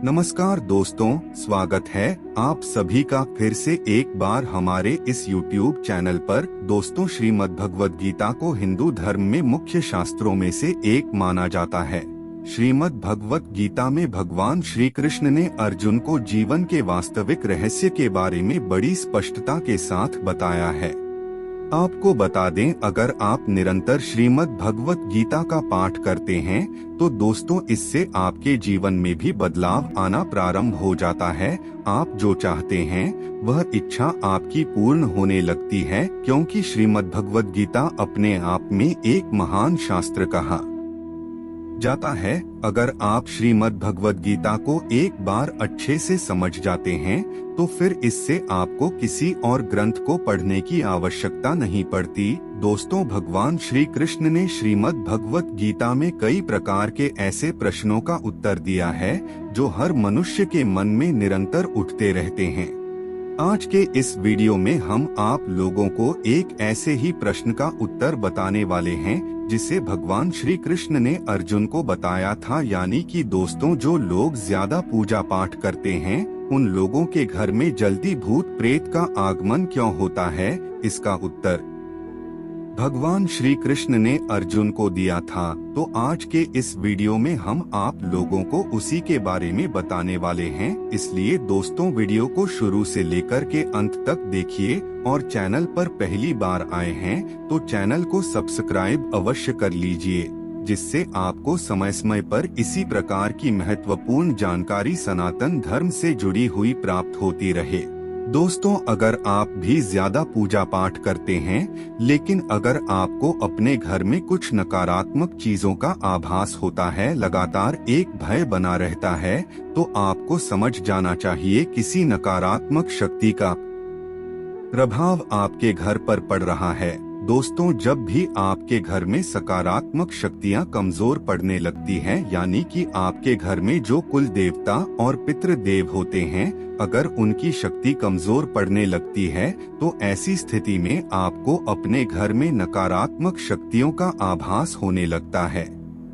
नमस्कार दोस्तों, स्वागत है आप सभी का फिर से एक बार हमारे इस YouTube चैनल पर। दोस्तों, श्रीमद् भगवद गीता को हिंदू धर्म में मुख्य शास्त्रों में से एक माना जाता है। श्रीमद् भगवद गीता में भगवान श्री कृष्ण ने अर्जुन को जीवन के वास्तविक रहस्य के बारे में बड़ी स्पष्टता के साथ बताया है। आपको बता दें, अगर आप निरंतर श्रीमद् भगवद गीता का पाठ करते हैं तो दोस्तों इससे आपके जीवन में भी बदलाव आना प्रारंभ हो जाता है। आप जो चाहते हैं वह इच्छा आपकी पूर्ण होने लगती है, क्योंकि श्रीमद् भगवद गीता अपने आप में एक महान शास्त्र कहा जाता है। अगर आप श्रीमद् भगवद गीता को एक बार अच्छे से समझ जाते हैं तो फिर इससे आपको किसी और ग्रंथ को पढ़ने की आवश्यकता नहीं पड़ती। दोस्तों, भगवान श्री कृष्ण ने श्रीमद् भगवद गीता में कई प्रकार के ऐसे प्रश्नों का उत्तर दिया है जो हर मनुष्य के मन में निरंतर उठते रहते हैं। आज के इस वीडियो में हम आप लोगों को एक ऐसे ही प्रश्न का उत्तर बताने वाले हैं जिसे भगवान श्री कृष्ण ने अर्जुन को बताया था। यानी कि दोस्तों, जो लोग ज्यादा पूजा पाठ करते हैं उन लोगों के घर में जल्दी भूत प्रेत का आगमन क्यों होता है। इसका उत्तर भगवान श्री कृष्ण ने अर्जुन को दिया था। तो आज के इस वीडियो में हम आप लोगों को उसी के बारे में बताने वाले हैं। इसलिए दोस्तों, वीडियो को शुरू से लेकर के अंत तक देखिए और चैनल पर पहली बार आए हैं तो चैनल को सब्सक्राइब अवश्य कर लीजिए, जिससे आपको समय समय पर इसी प्रकार की महत्वपूर्ण जानकारी सनातन धर्म से जुड़ी हुई प्राप्त होती रहे। दोस्तों, अगर आप भी ज्यादा पूजा पाठ करते हैं लेकिन अगर आपको अपने घर में कुछ नकारात्मक चीजों का आभास होता है, लगातार एक भय बना रहता है, तो आपको समझ जाना चाहिए किसी नकारात्मक शक्ति का प्रभाव आपके घर पर पड़ रहा है। दोस्तों, जब भी आपके घर में सकारात्मक शक्तियां कमजोर पड़ने लगती हैं, यानी कि आपके घर में जो कुल देवता और पितृ देव होते हैं, अगर उनकी शक्ति कमजोर पड़ने लगती है तो ऐसी स्थिति में आपको अपने घर में नकारात्मक शक्तियों का आभास होने लगता है।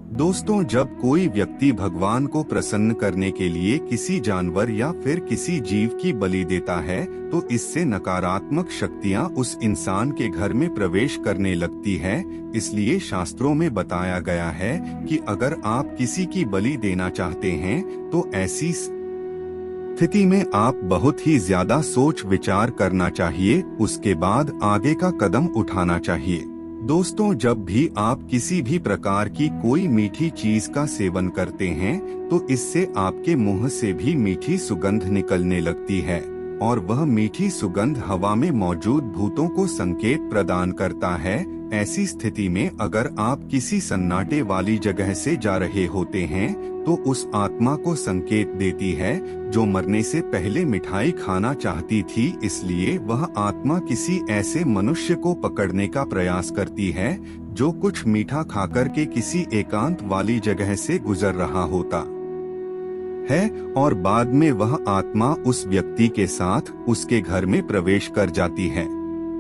दोस्तों, जब कोई व्यक्ति भगवान को प्रसन्न करने के लिए किसी जानवर या फिर किसी जीव की बलि देता है तो इससे नकारात्मक शक्तियां उस इंसान के घर में प्रवेश करने लगती है। इसलिए शास्त्रों में बताया गया है कि अगर आप किसी की बलि देना चाहते हैं तो ऐसी स्थिति में आप बहुत ही ज्यादा सोच विचार करना चाहिए, उसके बाद आगे का कदम उठाना चाहिए। दोस्तों, जब भी आप किसी भी प्रकार की कोई मीठी चीज का सेवन करते हैं तो इससे आपके मुंह से भी मीठी सुगंध निकलने लगती है और वह मीठी सुगंध हवा में मौजूद भूतों को संकेत प्रदान करता है। ऐसी स्थिति में अगर आप किसी सन्नाटे वाली जगह से जा रहे होते हैं तो उस आत्मा को संकेत देती है जो मरने से पहले मिठाई खाना चाहती थी। इसलिए वह आत्मा किसी ऐसे मनुष्य को पकड़ने का प्रयास करती है जो कुछ मीठा खाकर के किसी एकांत वाली जगह से गुजर रहा होता है और बाद में वह आत्मा उस व्यक्ति के साथ उसके घर में प्रवेश कर जाती है।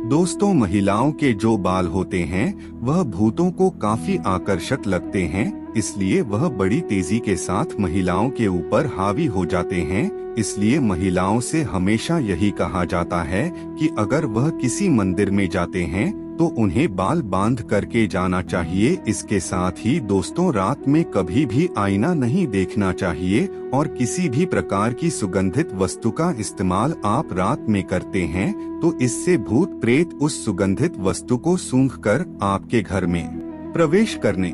दोस्तों, महिलाओं के जो बाल होते हैं वह भूतों को काफी आकर्षक लगते हैं, इसलिए वह बड़ी तेजी के साथ महिलाओं के ऊपर हावी हो जाते हैं। इसलिए महिलाओं से हमेशा यही कहा जाता है कि अगर वह किसी मंदिर में जाते हैं तो उन्हें बाल बांध करके जाना चाहिए। इसके साथ ही दोस्तों, रात में कभी भी आईना नहीं देखना चाहिए और किसी भी प्रकार की सुगंधित वस्तु का इस्तेमाल आप रात में करते हैं तो इससे भूत प्रेत उस सुगंधित वस्तु को सूंघकर आपके घर में प्रवेश करने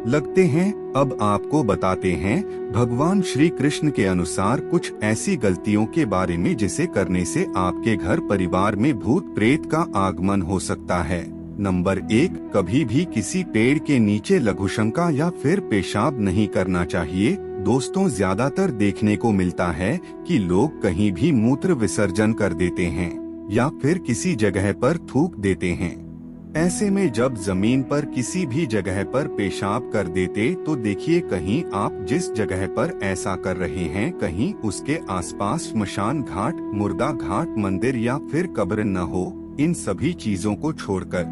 लगते हैं। अब आपको बताते हैं भगवान श्री कृष्ण के अनुसार कुछ ऐसी गलतियों के बारे में जिसे करने से आपके घर परिवार में भूत प्रेत का आगमन हो सकता है। नंबर 1, कभी भी किसी पेड़ के नीचे लघुशंका या फिर पेशाब नहीं करना चाहिए। दोस्तों, ज्यादातर देखने को मिलता है कि लोग कहीं भी मूत्र विसर्जन कर देते हैं या फिर किसी जगह पर थूक देते हैं। ऐसे में जब जमीन पर किसी भी जगह पर पेशाब कर देते तो देखिए, कहीं आप जिस जगह पर ऐसा कर रहे हैं कहीं उसके आसपास श्मशान घाट, मुर्दा घाट, मंदिर या फिर कब्र न हो। इन सभी चीजों को छोड़कर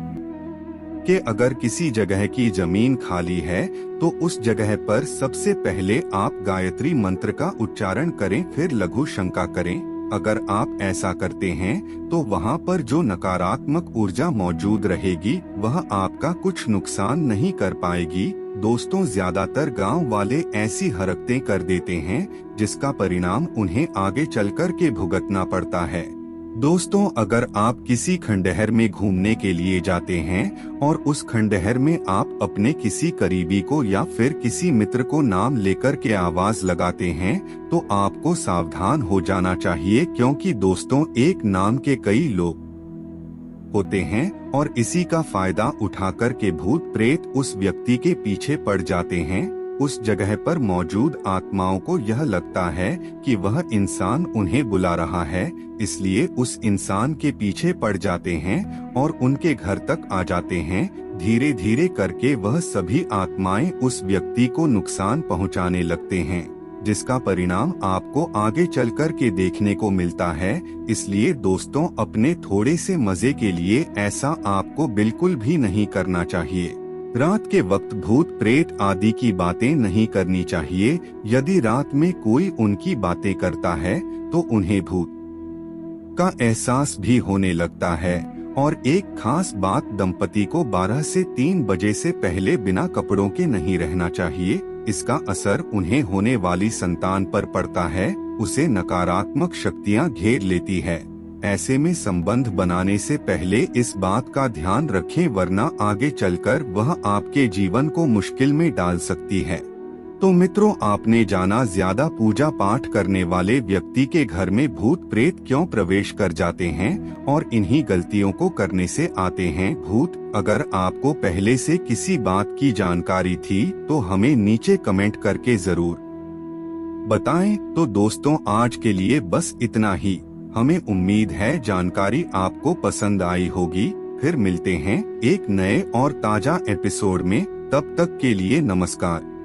कि अगर किसी जगह की जमीन खाली है तो उस जगह पर सबसे पहले आप गायत्री मंत्र का उच्चारण करें, फिर लघु शंका करें। अगर आप ऐसा करते हैं तो वहाँ पर जो नकारात्मक ऊर्जा मौजूद रहेगी वह आपका कुछ नुकसान नहीं कर पाएगी। दोस्तों, ज्यादातर गांव वाले ऐसी हरकतें कर देते हैं जिसका परिणाम उन्हें आगे चलकर के भुगतना पड़ता है। दोस्तों, अगर आप किसी खंडहर में घूमने के लिए जाते हैं और उस खंडहर में आप अपने किसी करीबी को या फिर किसी मित्र को नाम लेकर के आवाज लगाते हैं तो आपको सावधान हो जाना चाहिए, क्योंकि दोस्तों एक नाम के कई लोग होते हैं और इसी का फायदा उठाकर के भूत प्रेत उस व्यक्ति के पीछे पड़ जाते हैं। उस जगह पर मौजूद आत्माओं को यह लगता है कि वह इंसान उन्हें बुला रहा है, इसलिए उस इंसान के पीछे पड़ जाते हैं और उनके घर तक आ जाते हैं। धीरे धीरे करके वह सभी आत्माएं उस व्यक्ति को नुकसान पहुंचाने लगते हैं, जिसका परिणाम आपको आगे चलकर के देखने को मिलता है। इसलिए दोस्तों, अपने थोड़े से मजे के लिए ऐसा आपको बिल्कुल भी नहीं करना चाहिए। रात के वक्त भूत प्रेत आदि की बातें नहीं करनी चाहिए। यदि रात में कोई उनकी बातें करता है तो उन्हें भूत का एहसास भी होने लगता है। और एक खास बात, दंपति को 12 से 3 बजे से पहले बिना कपड़ों के नहीं रहना चाहिए। इसका असर उन्हें होने वाली संतान पर पड़ता है, उसे नकारात्मक शक्तियां घेर लेती है। ऐसे में संबंध बनाने से पहले इस बात का ध्यान रखें, वरना आगे चलकर वह आपके जीवन को मुश्किल में डाल सकती है। तो मित्रों, आपने जाना ज्यादा पूजा पाठ करने वाले व्यक्ति के घर में भूत प्रेत क्यों प्रवेश कर जाते हैं और इन्हीं गलतियों को करने से आते हैं भूत। अगर आपको पहले से किसी बात की जानकारी थी तो हमें नीचे कमेंट करके जरूर बताएं। तो दोस्तों, आज के लिए बस इतना ही। हमें उम्मीद है जानकारी आपको पसंद आई होगी। फिर मिलते हैं एक नए और ताजा एपिसोड में। तब तक के लिए नमस्कार।